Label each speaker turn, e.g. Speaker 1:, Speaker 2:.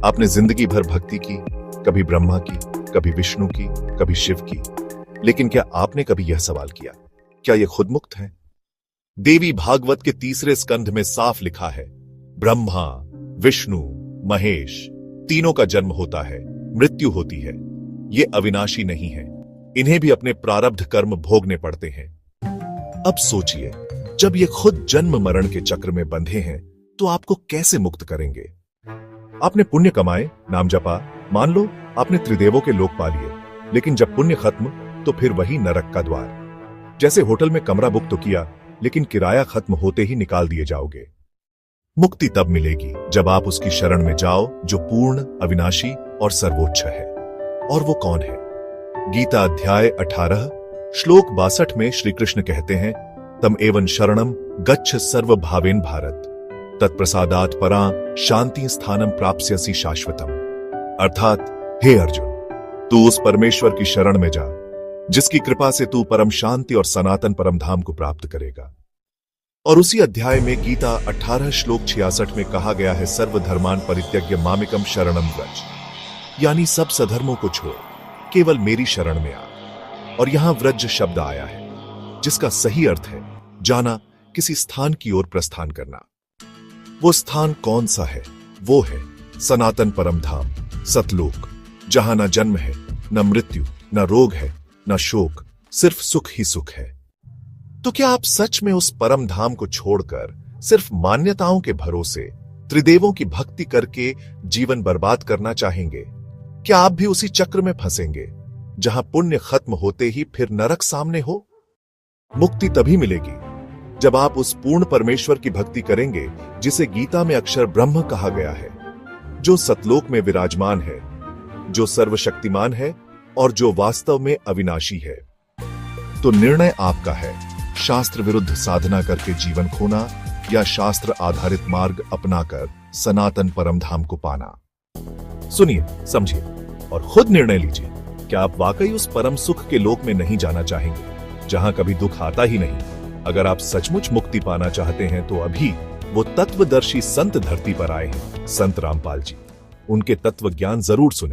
Speaker 1: आपने जिंदगी भर भक्ति की, कभी ब्रह्मा की, कभी विष्णु की, कभी शिव की, लेकिन क्या आपने कभी यह सवाल किया, क्या ये खुद मुक्त है? देवी भागवत के तीसरे स्कंध में साफ लिखा है, ब्रह्मा, विष्णु, महेश तीनों का जन्म होता है, मृत्यु होती है। ये अविनाशी नहीं है, इन्हें भी अपने प्रारब्ध कर्म भोगने पड़ते हैं। अब सोचिए, जब ये खुद जन्म मरण के चक्र में बंधे हैं तो आपको कैसे मुक्त करेंगे? आपने पुण्य कमाए, नाम जपा, मान लो आपने त्रिदेवों के लोक पा लिए, लेकिन जब पुण्य खत्म तो फिर वही नरक का द्वार। जैसे होटल में कमरा बुक तो किया, लेकिन किराया खत्म होते ही निकाल दिए जाओगे। मुक्ति तब मिलेगी जब आप उसकी शरण में जाओ जो पूर्ण, अविनाशी और सर्वोच्च है। और वो कौन है? गीता अध्याय 18 श्लोक 62 में श्री कृष्ण कहते हैं, तम एवं शरणम गच्छ सर्व भावेन भारत, तत्प्रसादात परां शांति स्थानम प्राप्स्यसि शाश्वतम। अर्थात, हे अर्जुन, तू उस परमेश्वर की शरण में जा जिसकी कृपा से तू परम शांति और सनातन परम धाम को प्राप्त करेगा। और उसी अध्याय में गीता 18 श्लोक 66 में कहा गया है, सर्वधर्मान परित्यज्य मामेकम शरणम व्रज, यानी सब सधर्मों को छोड़ केवल मेरी शरण में आ। और यहां व्रज शब्द आया है जिसका सही अर्थ है जाना, किसी स्थान की ओर प्रस्थान करना। वो स्थान कौन सा है? वो है सनातन परम धाम, सतलोक, जहां न जन्म है, न मृत्यु, न रोग है, न शोक, सिर्फ सुख ही सुख है। तो क्या आप सच में उस परम धाम को छोड़कर सिर्फ मान्यताओं के भरोसे त्रिदेवों की भक्ति करके जीवन बर्बाद करना चाहेंगे? क्या आप भी उसी चक्र में फंसेंगे जहां पुण्य खत्म होते ही फिर नरक सामने हो? मुक्ति तभी मिलेगी जब आप उस पूर्ण परमेश्वर की भक्ति करेंगे जिसे गीता में अक्षर ब्रह्म कहा गया है, जो सतलोक में विराजमान है, जो सर्वशक्तिमान है और जो वास्तव में अविनाशी है। तो निर्णय आपका है, शास्त्र विरुद्ध साधना करके जीवन खोना या शास्त्र आधारित मार्ग अपनाकर सनातन परम धाम को पाना। सुनिए, समझिए और खुद निर्णय लीजिए, क्या आप वाकई उस परम सुख के लोक में नहीं जाना चाहेंगे जहां कभी दुख आता ही नहीं? अगर आप सचमुच मुक्ति पाना चाहते हैं तो अभी वो तत्वदर्शी संत धरती पर आए हैं, संत रामपाल जी। उनके तत्व ज्ञान जरूर सुने।